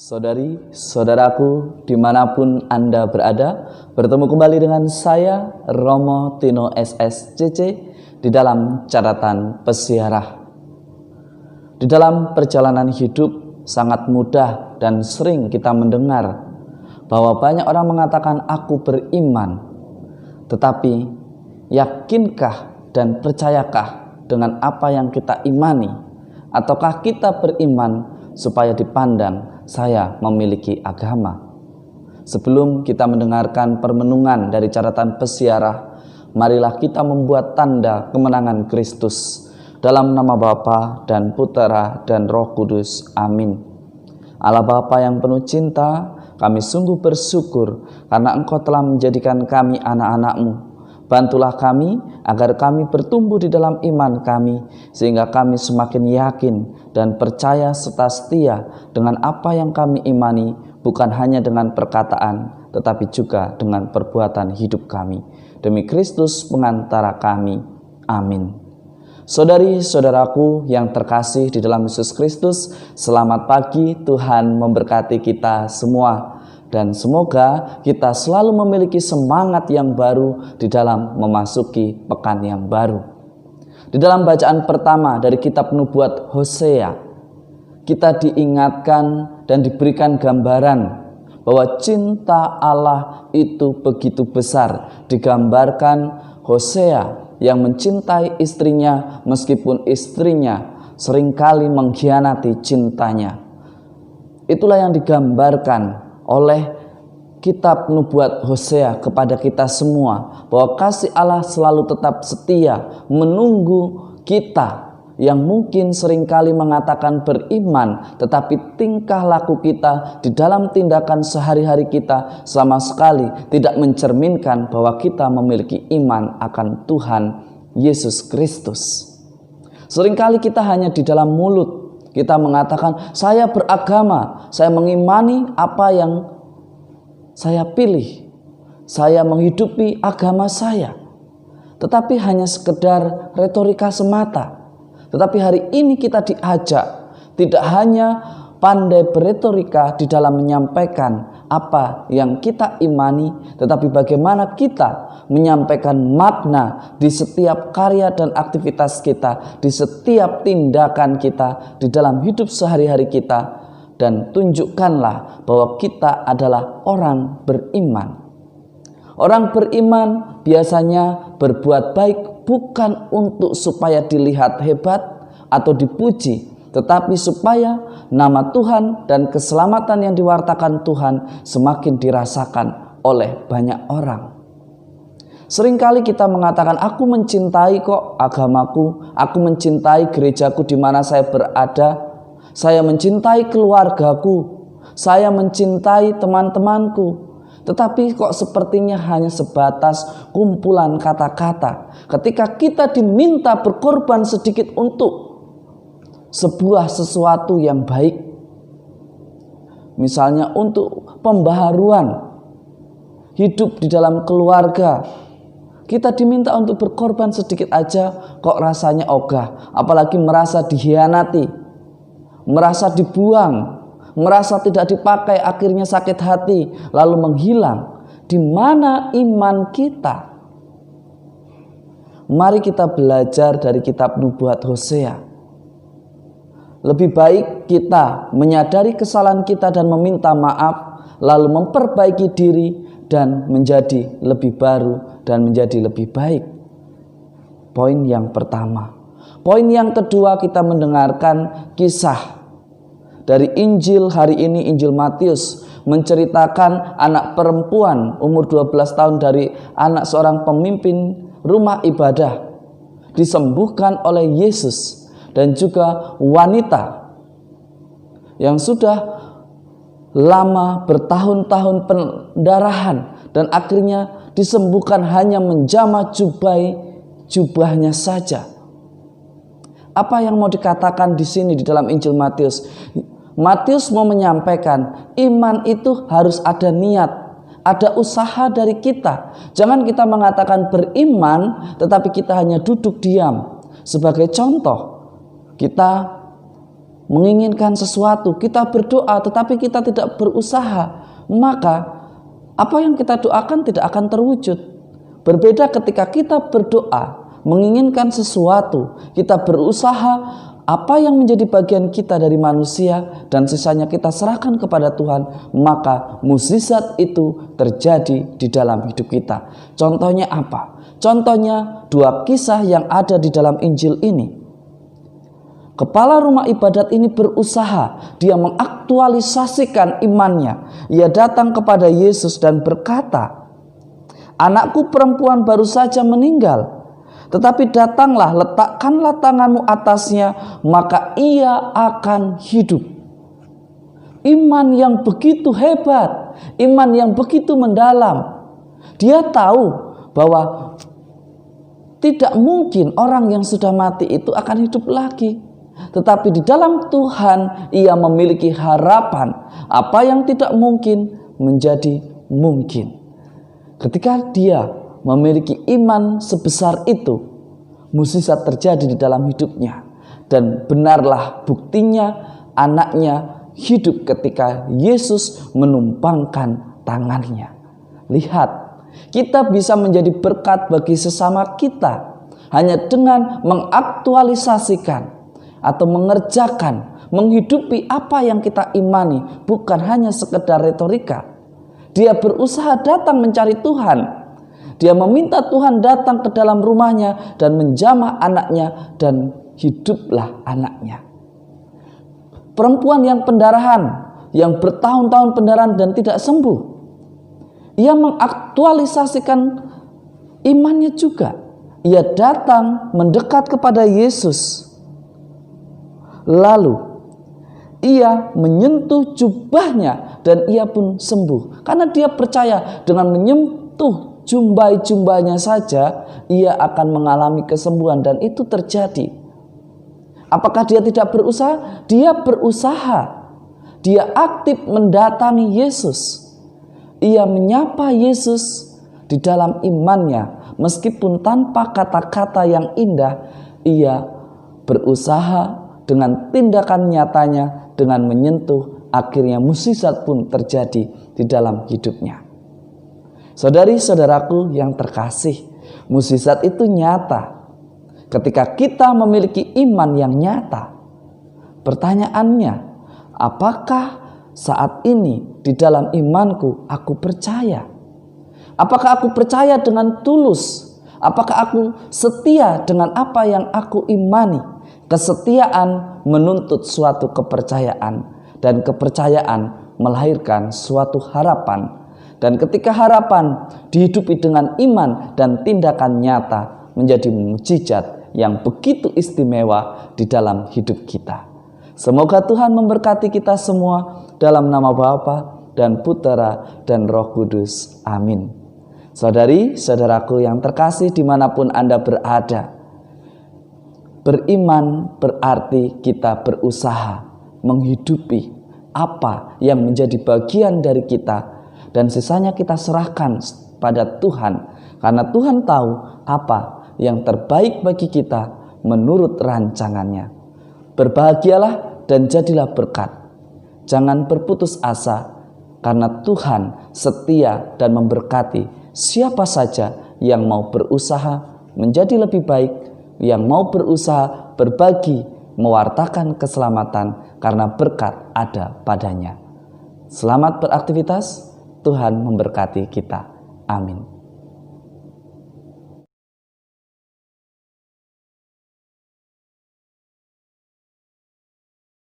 Saudari, saudaraku, dimanapun Anda berada, bertemu kembali dengan saya, Romo Tino SSCC, di dalam catatan peziarah. Di dalam perjalanan hidup, sangat mudah dan sering kita mendengar bahwa banyak orang mengatakan, "Aku beriman." Tetapi, yakinkah dan percayakah dengan apa yang kita imani? Ataukah kita beriman supaya dipandang saya memiliki agama? Sebelum kita mendengarkan permenungan dari catatan peziarah, marilah kita membuat tanda kemenangan Kristus. Dalam nama Bapa dan Putera dan Roh Kudus. Amin. Allah Bapa yang penuh cinta, kami sungguh bersyukur karena Engkau telah menjadikan kami anak-anak-Mu. Bantulah kami agar kami bertumbuh di dalam iman kami, sehingga kami semakin yakin dan percaya serta setia dengan apa yang kami imani, bukan hanya dengan perkataan, tetapi juga dengan perbuatan hidup kami. Demi Kristus pengantara kami. Amin. Saudari-saudaraku yang terkasih di dalam Yesus Kristus, selamat pagi, Tuhan memberkati kita semua. Dan semoga kita selalu memiliki semangat yang baru di dalam memasuki pekan yang baru. Di dalam bacaan pertama dari kitab nubuat Hosea, kita diingatkan dan diberikan gambaran bahwa cinta Allah itu begitu besar. Digambarkan Hosea yang mencintai istrinya meskipun istrinya seringkali mengkhianati cintanya. Itulah yang digambarkan oleh kitab nubuat Hosea kepada kita semua, bahwa kasih Allah selalu tetap setia menunggu kita yang mungkin seringkali mengatakan beriman, tetapi tingkah laku kita di dalam tindakan sehari-hari kita sama sekali tidak mencerminkan bahwa kita memiliki iman akan Tuhan Yesus Kristus. Seringkali kita hanya di dalam mulut kita mengatakan, saya beragama, saya mengimani apa yang saya pilih, saya menghidupi agama saya. Tetapi hanya sekedar retorika semata. Tetapi hari ini kita diajak tidak hanya pandai beretorika di dalam menyampaikan apa yang kita imani, tetapi bagaimana kita menyampaikan makna di setiap karya dan aktivitas kita, di setiap tindakan kita, di dalam hidup sehari-hari kita, dan tunjukkanlah bahwa kita adalah orang beriman. Orang beriman biasanya berbuat baik bukan untuk supaya dilihat hebat atau dipuji, tetapi supaya nama Tuhan dan keselamatan yang diwartakan Tuhan semakin dirasakan oleh banyak orang. Seringkali kita mengatakan, aku mencintai kok agamaku, aku mencintai gerejaku di mana saya berada, saya mencintai keluargaku, saya mencintai teman-temanku. Tetapi kok sepertinya hanya sebatas kumpulan kata-kata. Ketika kita diminta berkorban sedikit untuk sebuah sesuatu yang baik, misalnya untuk pembaharuan hidup di dalam keluarga, kita diminta untuk berkorban sedikit aja, kok rasanya ogah. Apalagi merasa dikhianati, merasa dibuang, merasa tidak dipakai, akhirnya sakit hati, lalu menghilang. Di mana iman kita? Mari kita belajar dari kitab nubuat Hosea. Lebih baik kita menyadari kesalahan kita dan meminta maaf, lalu memperbaiki diri dan menjadi lebih baru dan menjadi lebih baik. Poin yang pertama. Poin yang kedua, kita mendengarkan kisah dari Injil hari ini, Injil Matius, menceritakan anak perempuan umur 12 tahun dari anak seorang pemimpin rumah ibadah disembuhkan oleh Yesus, dan juga wanita yang sudah lama bertahun-tahun pendarahan dan akhirnya disembuhkan hanya menjamah jubahnya saja. Apa yang mau dikatakan di sini di dalam Injil Matius? Matius mau menyampaikan iman itu harus ada niat, ada usaha dari kita. Jangan kita mengatakan beriman tetapi kita hanya duduk diam. Sebagai contoh, kita menginginkan sesuatu, kita berdoa tetapi kita tidak berusaha, maka apa yang kita doakan tidak akan terwujud. Berbeda ketika kita berdoa, menginginkan sesuatu, kita berusaha, apa yang menjadi bagian kita dari manusia dan sisanya kita serahkan kepada Tuhan, maka mukjizat itu terjadi di dalam hidup kita. Contohnya apa? Contohnya 2 kisah yang ada di dalam Injil ini. Kepala rumah ibadat ini berusaha, dia mengaktualisasikan imannya. Ia datang kepada Yesus dan berkata, "Anakku perempuan baru saja meninggal, tetapi datanglah, letakkanlah tanganmu atasnya, maka ia akan hidup." Iman yang begitu hebat, iman yang begitu mendalam. Dia tahu bahwa tidak mungkin orang yang sudah mati itu akan hidup lagi. Tetapi di dalam Tuhan ia memiliki harapan. Apa yang tidak mungkin menjadi mungkin. Ketika dia memiliki iman sebesar itu, mukjizat terjadi di dalam hidupnya. Dan benarlah buktinya, anaknya hidup ketika Yesus menumpangkan tangannya. Lihat, kita bisa menjadi berkat bagi sesama kita hanya dengan mengaktualisasikan atau mengerjakan, menghidupi apa yang kita imani, bukan hanya sekedar retorika. Dia berusaha datang mencari Tuhan. Dia meminta Tuhan datang ke dalam rumahnya dan menjamah anaknya, dan hiduplah anaknya. Perempuan yang pendarahan, yang bertahun-tahun pendarahan dan tidak sembuh, ia mengaktualisasikan imannya juga. Ia datang mendekat kepada Yesus. Lalu ia menyentuh jubahnya dan ia pun sembuh. Karena dia percaya dengan menyentuh jumbai-jumbanya saja ia akan mengalami kesembuhan, dan itu terjadi. Apakah dia tidak berusaha? Dia berusaha. Dia aktif mendatangi Yesus. Ia menyapa Yesus di dalam imannya. Meskipun tanpa kata-kata yang indah, ia berusaha dengan tindakan nyatanya, dengan menyentuh, akhirnya mukjizat pun terjadi di dalam hidupnya. Saudari-saudaraku yang terkasih, mukjizat itu nyata. Ketika kita memiliki iman yang nyata, pertanyaannya, apakah saat ini di dalam imanku aku percaya? Apakah aku percaya dengan tulus? Apakah aku setia dengan apa yang aku imani? Kesetiaan menuntut suatu kepercayaan, dan kepercayaan melahirkan suatu harapan. Dan ketika harapan dihidupi dengan iman dan tindakan nyata, menjadi mukjizat yang begitu istimewa di dalam hidup kita. Semoga Tuhan memberkati kita semua dalam nama Bapa dan Putera dan Roh Kudus. Amin. Saudari-saudaraku yang terkasih dimanapun Anda berada, beriman berarti kita berusaha menghidupi apa yang menjadi bagian dari kita, dan sisanya kita serahkan pada Tuhan, karena Tuhan tahu apa yang terbaik bagi kita menurut rancangannya. Berbahagialah dan jadilah berkat. Jangan berputus asa, karena Tuhan setia dan memberkati siapa saja yang mau berusaha menjadi lebih baik, yang mau berusaha berbagi, mewartakan keselamatan, karena berkat ada padanya. Selamat beraktivitas, Tuhan memberkati kita. Amin.